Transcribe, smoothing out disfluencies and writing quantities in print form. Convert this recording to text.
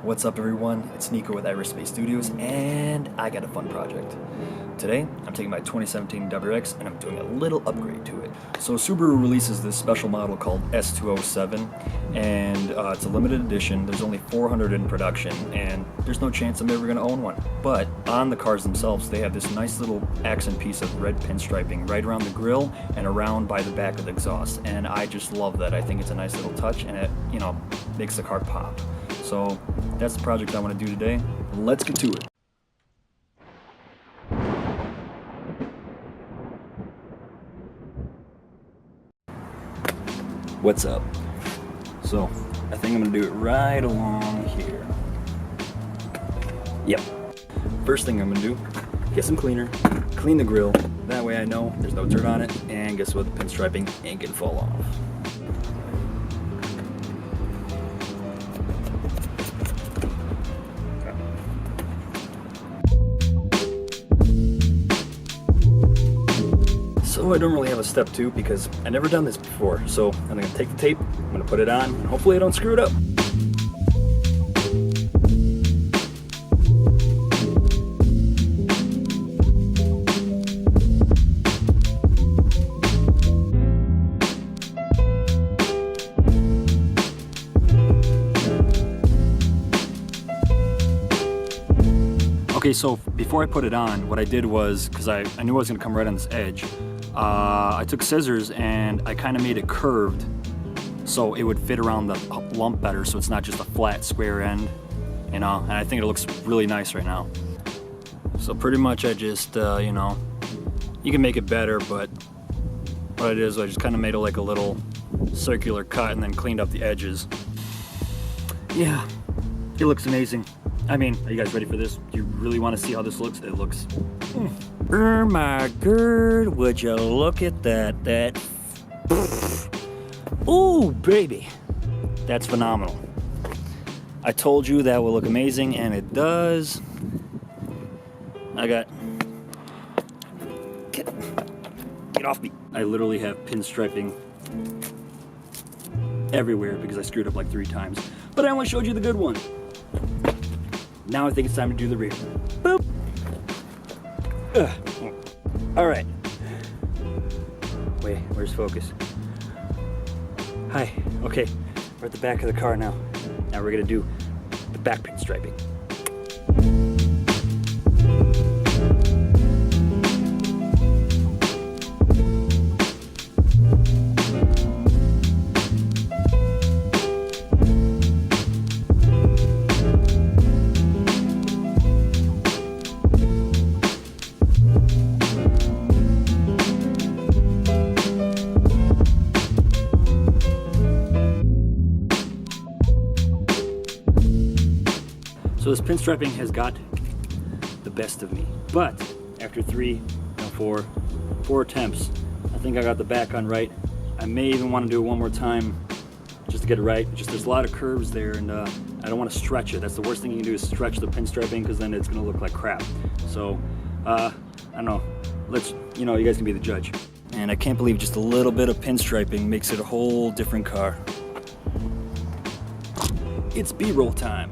What's up everyone, it's Nico with Aerospace Studios and I got a fun project. Today I'm taking my 2017 WRX and I'm doing a little upgrade to it. So Subaru releases this special model called S207 and it's a limited edition. There's only 400 in production and there's no chance I'm ever going to own one. But on the cars themselves they have this nice little accent piece of red pinstriping right around the grille and around by the back of the exhaust, and I just love that. I think it's a nice little touch and it, makes the car pop. So that's the project I want to do today. Let's get to it. What's up? So I think I'm going to do it right along here. Yep. First thing I'm going to do, get some cleaner, clean the grill. That way I know there's no dirt on it, and guess what? The pinstriping ain't gonna fall off. So I don't really have a step 2 because I've never done this before. So I'm gonna take the tape, I'm gonna put it on, and hopefully I don't screw it up. Okay, so before I put it on, what I did was, because I knew I was going to come right on this edge, I took scissors and I kind of made it curved so it would fit around the lump better, so it's not just a flat square end, and I think it looks really nice right now. So pretty much I just, you can make it better, but what I did is I just kind of made it like a little circular cut and then cleaned up the edges. Yeah, it looks amazing. I mean, are you guys ready for this? Do you really want to see how this looks? It looks... Oh my god, would you look at that? Ooh, baby. That's phenomenal. I told you that will look amazing, and it does. Get off me. I literally have pinstriping everywhere because I screwed up like 3 times. But I only showed you the good one. Now I think it's time to do the rear. Boop! Alright. Wait, where's focus? Hi, okay. We're at the back of the car now. Now we're gonna do the back pinstriping. So this pinstriping has got the best of me, but after 4 attempts, I think I got the back on right. I may even want to do it one more time just to get it right. Just there's a lot of curves there, and I don't want to stretch it. That's the worst thing you can do, is stretch the pinstriping, because then it's going to look like crap. So I don't know. You guys can be the judge. And I can't believe just a little bit of pinstriping makes it a whole different car. It's B-roll time.